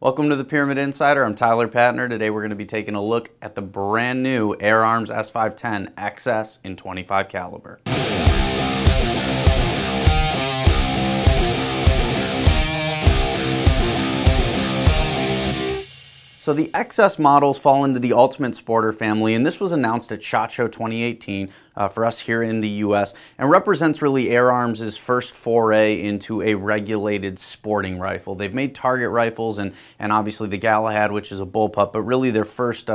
Welcome to the Pyramid Insider. I'm Tyler Patner. Today we're going to be taking a look at the brand new Arms S510 XS in 25 caliber. So the XS models fall into the Ultimate Sporter family, and this was announced at SHOT Show 2018 for us here in the US, and represents really Arms' first foray into a regulated sporting rifle. They've made target rifles and obviously the Galahad, which is a bullpup, but really their first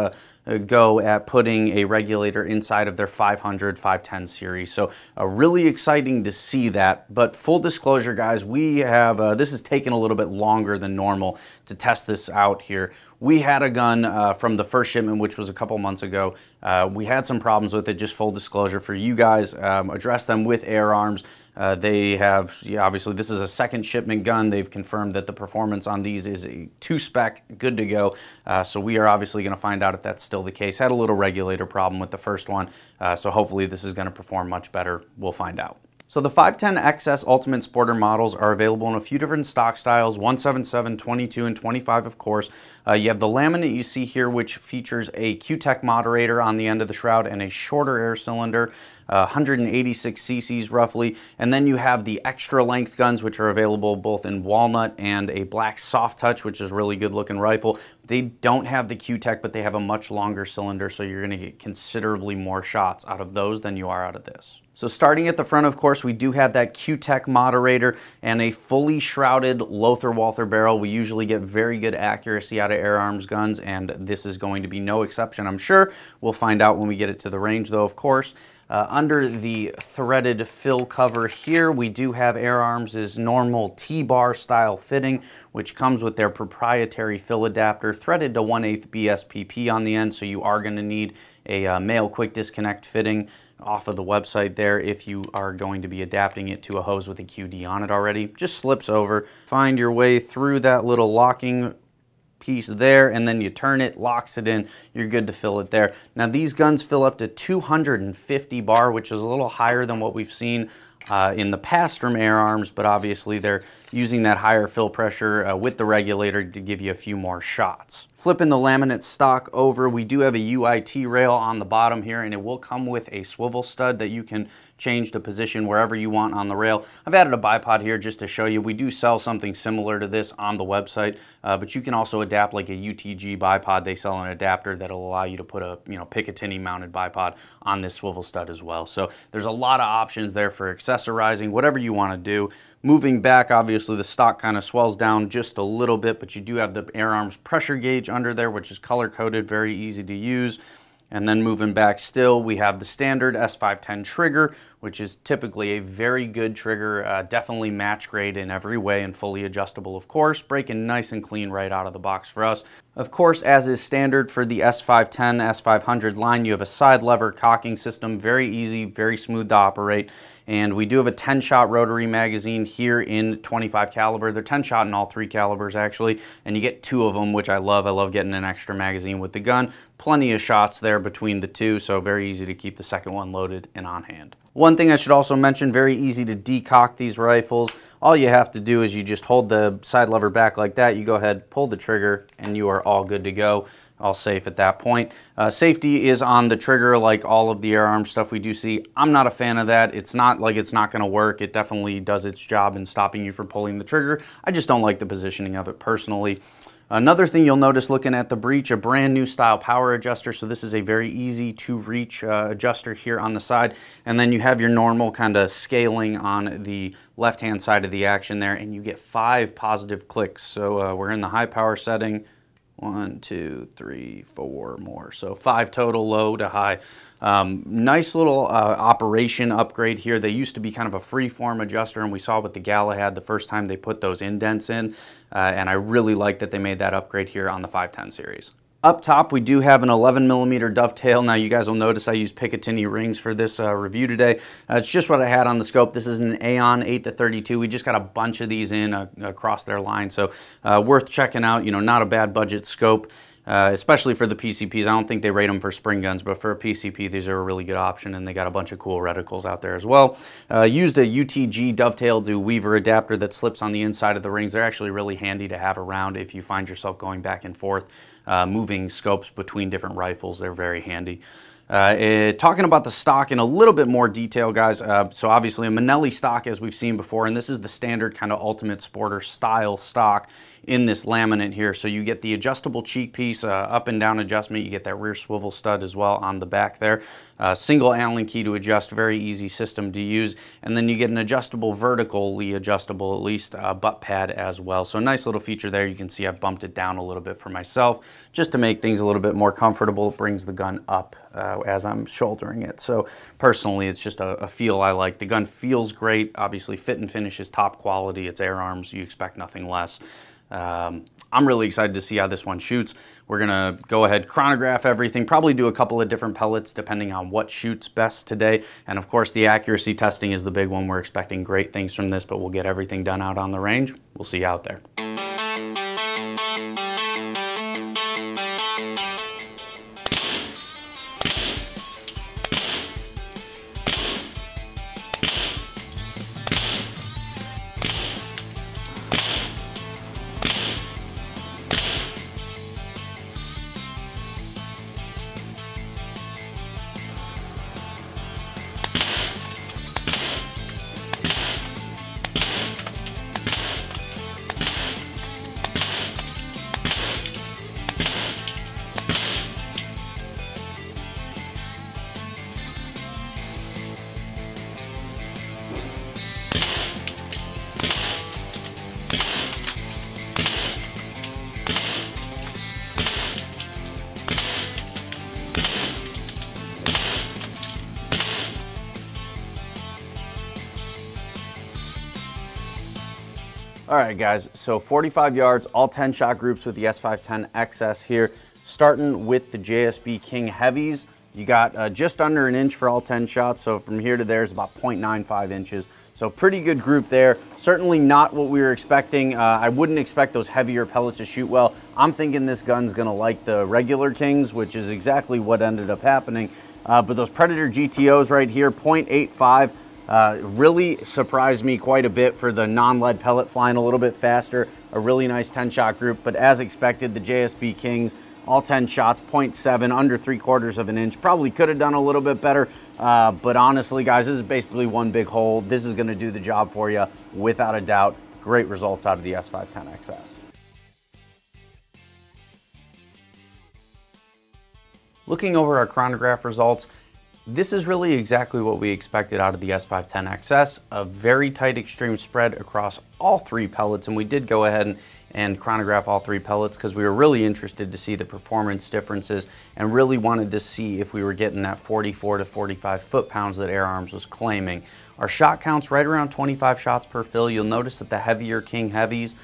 go at putting a regulator inside of their 500, 510 series. So really exciting to see that. But full disclosure, guys, we have, this has taken a little bit longer than normal to test this out here. We had a gun from the first shipment, which was a couple months ago. We had some problems with it, just full disclosure for you guys. Addressed them with Arms. They have, obviously this is a second shipment gun. They've confirmed that the performance on these is a 2-spec, good to go. So we are obviously going to find out if that's still the case. Had a little regulator problem with the first one, so hopefully this is going to perform much better. We'll find out. So the 510 XS Ultimate Sporter models are available in a few different stock styles, 177, 22, and 25 of course. You have the laminate you see here, which features a Q-Tech moderator on the end of the shroud and a shorter air cylinder, 186 cc's roughly. And then you have the extra length guns, which are available both in walnut and a black soft touch, which is a really good looking rifle. They don't have the Q-Tech, but they have a much longer cylinder, so you're gonna get considerably more shots out of those than you are out of this. So starting at the front, of course, we do have that Q-Tech moderator and a fully shrouded Lothar-Walther barrel. We usually get very good accuracy out of Arms guns, and this is going to be no exception, I'm sure. We'll find out when we get it to the range, though, of course. Under the threaded fill cover here, we do have Arms' normal T-bar style fitting, which comes with their proprietary fill adapter, threaded to 1/8 BSPP on the end, so you are going to need a male quick disconnect fitting off of the website there if you are going to be adapting it to a hose with a QD on it already. Just slips over. Find your way through that little locking piece there, and then you turn it, locks it in, you're good to fill it there. Now these guns fill up to 250 bar, which is a little higher than what we've seen in the past from Arms, but obviously they're using that higher fill pressure with the regulator to give you a few more shots. Flipping the laminate stock over, we do have a UIT rail on the bottom here, and it will come with a swivel stud that you can change the position wherever you want on the rail. I've added a bipod here just to show you. We do sell something similar to this on the website, but you can also adapt like a UTG bipod. They sell an adapter that'll allow you to put a Picatinny mounted bipod on this swivel stud as well. So there's a lot of options there for accessorizing, whatever you want to do. Moving back, obviously the stock kind of swells down just a little bit, but you do have the Arms pressure gauge under there, which is color coded, very easy to use. And then moving back still, we have the standard S510 trigger, which is typically a very good trigger, definitely match grade in every way and fully adjustable, of course, breaking nice and clean right out of the box for us. Of course, as is standard for the S510, S500 line, you have a side lever cocking system, very easy, very smooth to operate. And we do have a 10-shot rotary magazine here in 25 caliber. They're 10-shot in all 3 calibers actually, and you get 2 of them, which I love. I love getting an extra magazine with the gun. Plenty of shots there between the 2, so very easy to keep the second one loaded and on hand. One thing I should also mention, very easy to decock these rifles. All you have to do is you just hold the side lever back like that, you go ahead, pull the trigger, and you are all good to go. All safe at that point. Safety is on the trigger like all of the Arms stuff we do see. I'm not a fan of that. It's not like it's not going to work. It definitely does its job in stopping you from pulling the trigger. I just don't like the positioning of it personally. Another thing you'll notice looking at the breech, a brand new style power adjuster. So this is a very easy to reach adjuster here on the side. And then you have your normal kind of scaling on the left-hand side of the action there, and you get 5 positive clicks. So we're in the high power setting. 1, 2, 3, 4 more. So 5 total, low to high. Nice little operation upgrade here. They used to be kind of a free-form adjuster, and we saw with the Galahad the first time they put those indents in, and I really like that they made that upgrade here on the 510 series. Up top, we do have an 11mm dovetail. Now, you guys will notice I used Picatinny rings for this review today. It's just what I had on the scope. This is an Aeon 8-32. We just got a bunch of these in across their line, so worth checking out. You know, not a bad budget scope. especially for the PCPs. I don't think they rate them for spring guns, but for a PCP, these are a really good option, and they got a bunch of cool reticles out there as well. Used a UTG dovetail to Weaver adapter that slips on the inside of the rings. They're actually really handy to have around if you find yourself going back and forth, moving scopes between different rifles. They're very handy. Talking about the stock in a little bit more detail, guys. So obviously a Manelli stock, as we've seen before, and this is the standard kind of Ultimate Sporter style stock in this laminate here. So you get the adjustable cheek piece, up and down adjustment. You get that rear swivel stud as well on the back there. Single Allen key to adjust, very easy system to use. And then you get an adjustable, vertically adjustable at least, butt pad as well. So a nice little feature there. You can see I've bumped it down a little bit for myself just to make things a little bit more comfortable. It brings the gun up as I'm shouldering it. So personally, it's just a feel I like. The gun feels great. Obviously, fit and finish is top quality. It's Air Arms. You expect nothing less. I'm really excited to see how this one shoots. We're gonna go ahead, chronograph everything, probably do a couple of different pellets depending on what shoots best today. And of course, the accuracy testing is the big one. We're expecting great things from this, but we'll get everything done out on the range. We'll see you out there. All right, guys, so 45 yards, all 10 shot groups with the S510 XS here. Starting with the JSB King Heavies, you got just under an inch for all 10 shots, so from here to there is about 0.95 inches. So pretty good group there. Certainly not what we were expecting. I wouldn't expect those heavier pellets to shoot well. I'm thinking this gun's gonna like the regular Kings, which is exactly what ended up happening. But those Predator GTOs right here, 0.85, really surprised me quite a bit for the non-lead pellet flying a little bit faster. A really nice 10-shot group, but as expected, the JSB Kings, all 10 shots, 0.7, under 3/4 of an inch. Probably could have done a little bit better, but honestly, guys, this is basically one big hole. This is gonna do the job for you, without a doubt. Great results out of the S510 XS. Looking over our chronograph results, this is really exactly what we expected out of the S510 XS, a very tight extreme spread across all 3 pellets, and we did go ahead and chronograph all 3 pellets because we were really interested to see the performance differences and really wanted to see if we were getting that 44 to 45 foot-pounds that Air Arms was claiming. Our shot count's right around 25 shots per fill. You'll notice that the heavier King Heavies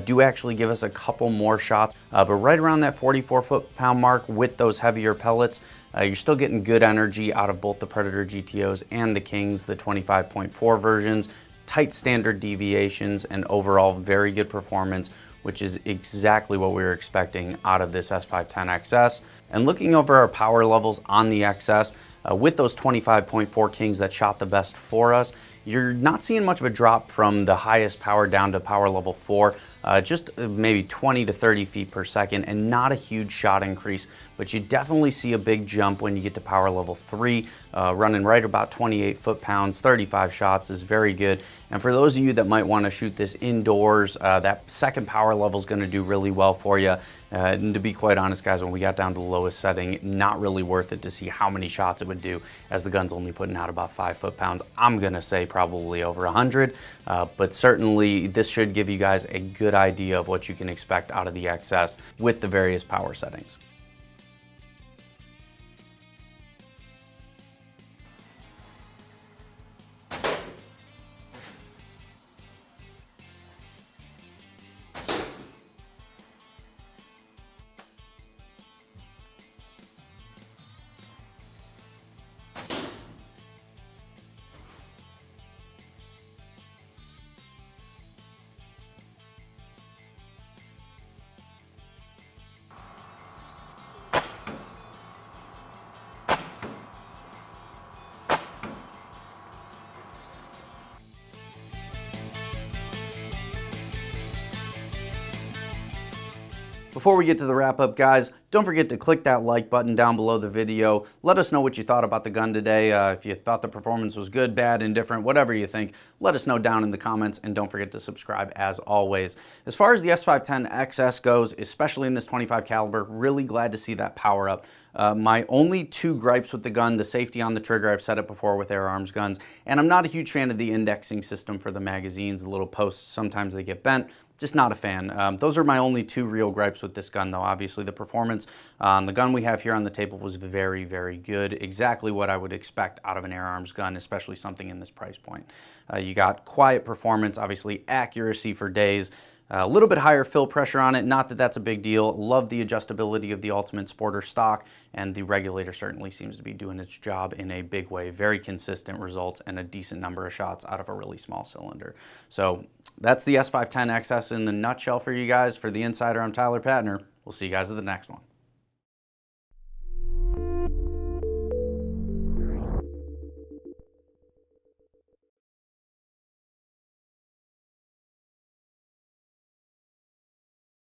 do actually give us a couple more shots, but right around that 44 foot-pound mark with those heavier pellets, you're still getting good energy out of both the Predator GTOs and the Kings, the 25.4 versions, tight standard deviations, and overall very good performance, which is exactly what we were expecting out of this S510 XS. And looking over our power levels on the XS, with those 25.4 Kings that shot the best for us, you're not seeing much of a drop from the highest power down to power level 4, just maybe 20 to 30 feet per second, and not a huge shot increase, but you definitely see a big jump when you get to power level 3, running right about 28 foot-pounds, 35 shots is very good. And for those of you that might want to shoot this indoors, that second power level is going to do really well for you. And to be quite honest, guys, when we got down to the lowest setting, not really worth it to see how many shots it would do, as the gun's only putting out about 5 foot-pounds. I'm going to say probably over 100, but certainly this should give you guys a good idea of what you can expect out of the XS with the various power settings. Before we get to the wrap up, guys, don't forget to click that like button down below the video. Let us know what you thought about the gun today. If you thought the performance was good, bad, indifferent, whatever you think, let us know down in the comments, and don't forget to subscribe as always. As far as the S510 XS goes, especially in this 25 caliber, really glad to see that power up. My only two gripes with the gun: the safety on the trigger. I've said it before with Air Arms guns, and I'm not a huge fan of the indexing system for the magazines. The little posts, sometimes they get bent. Just not a fan. Those are my only two real gripes with this gun, though. Obviously, the performance on the gun we have here on the table was very, very good. Exactly what I would expect out of an Air Arms gun, especially something in this price point. You got quiet performance, obviously accuracy for days. A little bit higher fill pressure on it, not that that's a big deal. Love the adjustability of the Ultimate Sporter stock, and the regulator certainly seems to be doing its job in a big way. Very consistent results and a decent number of shots out of a really small cylinder. So that's the S510 XS in the nutshell for you guys. For the Insider, I'm Tyler Patner. We'll see you guys at the next one.